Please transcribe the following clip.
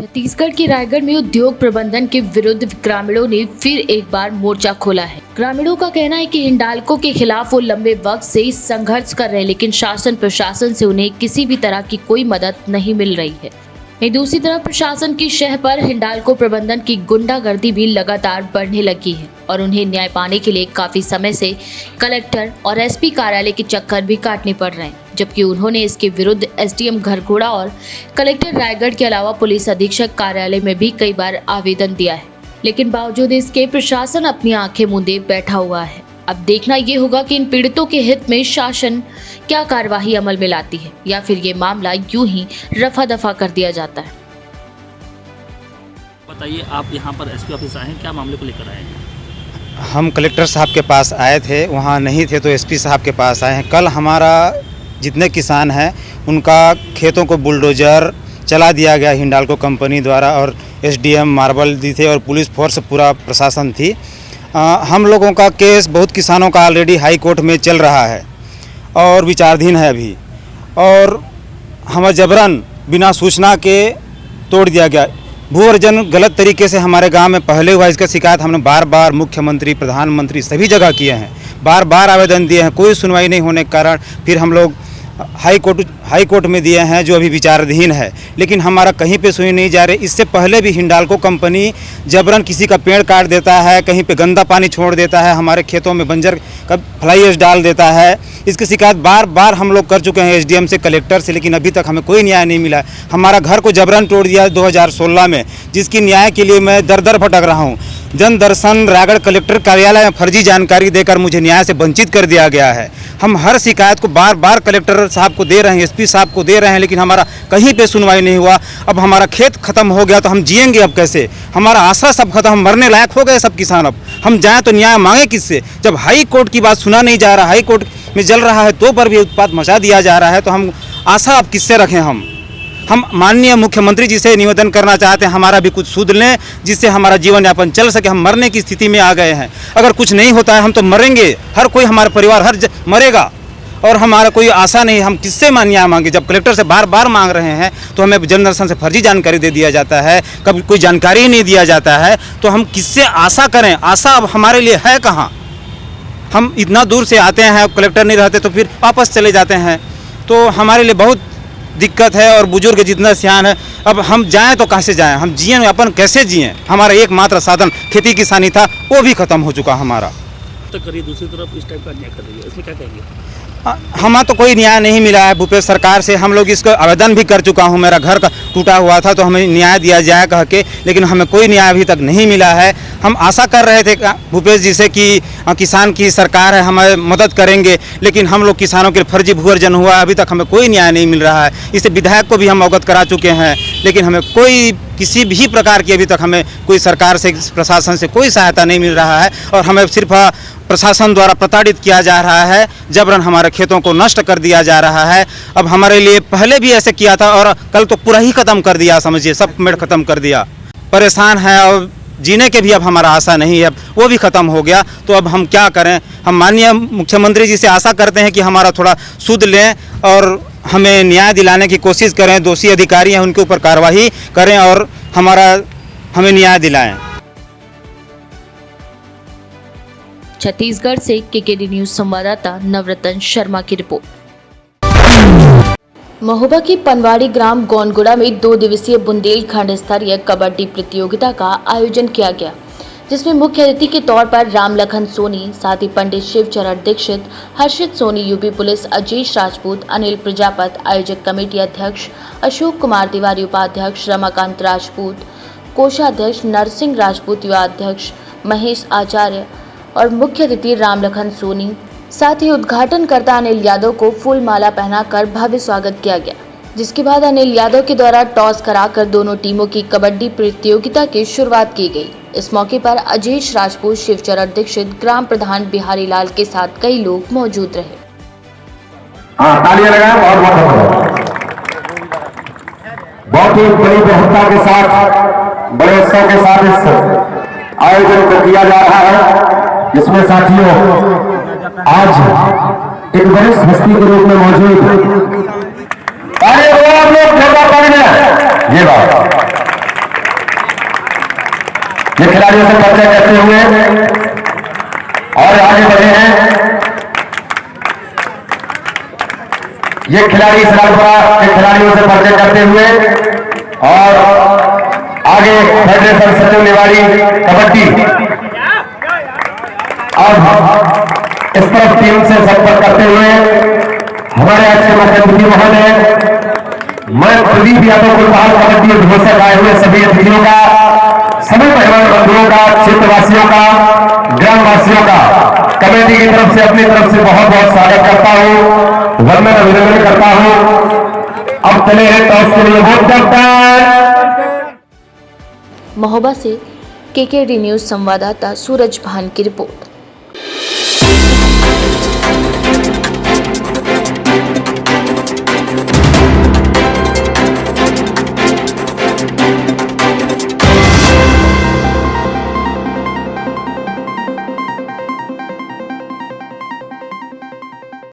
छत्तीसगढ़ के रायगढ़ में उद्योग प्रबंधन के विरुद्ध ग्रामीणों ने फिर एक बार मोर्चा खोला है। ग्रामीणों का कहना है कि हिंडाल्को के खिलाफ वो लंबे वक्त से संघर्ष कर रहे हैं, लेकिन शासन प्रशासन से उन्हें किसी भी तरह की कोई मदद नहीं मिल रही है। वहीं दूसरी तरफ प्रशासन की शह पर हिंडाल्को प्रबंधन की गुंडागर्दी भी लगातार बढ़ने लगी है और उन्हें न्याय पाने के लिए काफी समय से कलेक्टर और एसपी कार्यालय के चक्कर भी काटने पड़ रहे हैं, जबकि उन्होंने इसके विरुद्ध एसडीएम घरघोड़ा और कलेक्टर रायगढ़ के अलावा पुलिस अधीक्षक कार्यालय में भी कई बार आवेदन दिया है, लेकिन बावजूद इसके प्रशासन अपनी आंखें मूंदे बैठा हुआ है। अब देखना ये होगा कि इन पीड़ितों के हित में शासन क्या कार्यवाही अमल में लाती है या फिर ये मामला यूं ही रफा दफा कर दिया जाता है। बताइए, आप यहाँ पर एसपी ऑफिस आए हैं, क्या मामले को लेकर आए हैं? हम कलेक्टर साहब के पास आए थे, वहाँ नहीं थे तो एसपी साहब के पास आए हैं। कल हमारा जितने किसान हैं उनका खेतों को बुलडोजर चला दिया गया हिंडाल्को कंपनी द्वारा और एसडीएम मार्बल दी थे और पुलिस फोर्स पूरा प्रशासन थी। हम लोगों का केस बहुत किसानों का ऑलरेडी हाई कोर्ट में चल रहा है और विचाराधीन है अभी, और हमें जबरन बिना सूचना के तोड़ दिया गया। भू अर्जन गलत तरीके से हमारे गांव में पहले हुआ, इसका शिकायत हमने बार बार मुख्यमंत्री, प्रधानमंत्री सभी जगह किए हैं, बार बार आवेदन दिए हैं, कोई सुनवाई नहीं होने के कारण फिर हम लोग हाई कोर्ट में दिए हैं जो अभी विचाराधीन है, लेकिन हमारा कहीं पे सुनी नहीं जा रही। इससे पहले भी हिंडाल्को कंपनी जबरन किसी का पेड़ काट देता है, कहीं पे गंदा पानी छोड़ देता है, हमारे खेतों में बंजर का फ्लाई ऐश डाल देता है। इसकी शिकायत बार बार हम लोग कर चुके हैं एसडीएम से, कलेक्टर से, लेकिन अभी तक हमें कोई न्याय नहीं मिला। हमारा घर को जबरन तोड़ दिया 2016 में, जिसकी न्याय के लिए मैं दर दर भटक रहा हूँ। जन दर्शन रायगढ़ कलेक्टर कार्यालय में फर्जी जानकारी देकर मुझे न्याय से वंचित कर दिया गया है। हम हर शिकायत को बार बार कलेक्टर साहब को दे रहे हैं, एसपी साहब को दे रहे हैं, लेकिन हमारा कहीं पे सुनवाई नहीं हुआ। अब हमारा खेत खत्म हो गया तो हम जिएंगे अब कैसे? हमारा आशा सब खत्म, हम मरने लायक हो गए सब किसान। अब हम जाएँ तो न्याय मांगे किससे? जब हाई कोर्ट की बात सुना नहीं जा रहा, हाई कोर्ट में जल रहा है तो पर भी उत्पात मचा दिया जा रहा है, तो हम आशा अब किससे रखें? हम माननीय मुख्यमंत्री जी से निवेदन करना चाहते हैं, हमारा भी कुछ सुध लें जिससे हमारा जीवन यापन चल सके। हम मरने की स्थिति में आ गए हैं, अगर कुछ नहीं होता है हम तो मरेंगे, हर कोई हमारा परिवार मरेगा और हमारा कोई आशा नहीं। हम किससे न्याय मांगे? जब कलेक्टर से बार बार मांग रहे हैं तो हमें जन दर्शन से फर्जी जानकारी दे दिया जाता है, कभी कोई जानकारी ही नहीं दिया जाता है, तो हम किससे आशा करें? आशा अब हमारे लिए है कहाँ? हम इतना दूर से आते हैं, कलेक्टर नहीं रहते तो फिर वापस चले जाते हैं, तो हमारे लिए बहुत दिक्कत है। और बुजुर्ग जितना सियान है, अब हम जाएं तो कहाँ से जाएं? हम जिए अपन कैसे जिएं? हमारा एकमात्र साधन खेती किसानी था, वो भी खत्म हो चुका हमारा। तो करिए, दूसरी तरफ इस टाइप का अन्याय कर रही है, इसमें क्या कहेंगे? हमें तो कोई न्याय नहीं मिला है भूपेश सरकार से। हम लोग इसको आवेदन भी कर चुका हूं, मेरा घर का टूटा हुआ था तो हमें न्याय दिया जाए कह के, लेकिन हमें कोई न्याय अभी तक नहीं मिला है। हम आशा कर रहे थे भूपेश जी से कि किसान की सरकार है, हमें मदद करेंगे, लेकिन हम लोग किसानों के फर्जी भू अर्जन हुआ, अभी तक हमें कोई न्याय नहीं मिल रहा है। इससे विधायक को भी हम अवगत करा चुके हैं, लेकिन हमें कोई किसी भी प्रकार की अभी तक हमें कोई सरकार से, प्रशासन से कोई सहायता नहीं मिल रहा है और हमें सिर्फ प्रशासन द्वारा प्रताड़ित किया जा रहा है, जबरन हमारे खेतों को नष्ट कर दिया जा रहा है। अब हमारे लिए पहले भी ऐसे किया था और कल तो पूरा ही खत्म कर दिया, समझिए सब मेड़ खत्म कर दिया। परेशान है और जीने के भी अब हमारा आशा नहीं है, अब वो भी खत्म हो गया, तो अब हम क्या करें? हम माननीय मुख्यमंत्री जी से आशा करते हैं कि हमारा थोड़ा सुध लें और हमें न्याय दिलाने की कोशिश करें, दोषी अधिकारी हैं उनके ऊपर कार्रवाई करें और हमें न्याय दिलाएं। छत्तीसगढ़ से केकेडी न्यूज संवाददाता नवरतन शर्मा की रिपोर्ट। महोबा की पनवाड़ी ग्राम गोनगुड़ा में 2 दिवसीय बुंदेलखंड स्तरीय कबड्डी प्रतियोगिता का आयोजन किया गया, जिसमें मुख्य अतिथि के तौर पर रामलखन सोनी, साथ ही पंडित शिवचरण दीक्षित, हर्षित सोनी, यूपी पुलिस अजीश राजपूत, अनिल प्रजापत, आयोजक कमेटी अध्यक्ष अशोक कुमार तिवारी, उपाध्यक्ष रमाकांत राजपूत, कोषाध्यक्ष नरसिंह राजपूत, युवा अध्यक्ष महेश आचार्य और मुख्य अतिथि रामलखन सोनी, साथ ही उद्घाटनकर्ता अनिल यादव को फूल माला पहनाकर भव्य स्वागत किया गया, जिसके बाद अनिल यादव के द्वारा टॉस कराकर दोनों टीमों की कबड्डी प्रतियोगिता की शुरुआत की गई। इस मौके पर अजीश राजपूत, शिवचरण दीक्षित, ग्राम प्रधान बिहारी लाल के साथ कई लोग मौजूद रहे। तालियां लगाएं और बहुत ही बड़ी व्यवस्था के साथ, बड़े उत्सव के साथ इस आयोजन को किया जा रहा है, जिसमें साथियों आज एक वरिष्ठ हस्ती के रूप में मौजूद, अरे वो आप लोग जगह पकड़े ये बात खिलाड़ियों से परिचय करते हुए और आगे बढ़े हैं। ये खिलाड़ी इस राजपुरा के खिलाड़ियों से परिचय करते हुए और आगे फेडरेशन सचिव निवाड़ी कबड्डी अब इस तरफ टीम से संपर्क करते हुए हमारे आज के मुख्यमंत्री महोदय मैं प्रदीप यादव कुलबहाल कबड्डी घोषक आए हुए सभी अतिथियों का, सभी मेहमान बंधुओं का, क्षेत्रवासियों का, ग्रामवासियों का कमेटी की तरफ से अपनी तरफ से बहुत बहुत स्वागत करता हूं, वंदन अभिनंदन करता हूं। अब चले हैं टॉस के लिए वोट करता है। महोबा से केकेडी न्यूज संवाददाता सूरज भान की रिपोर्ट।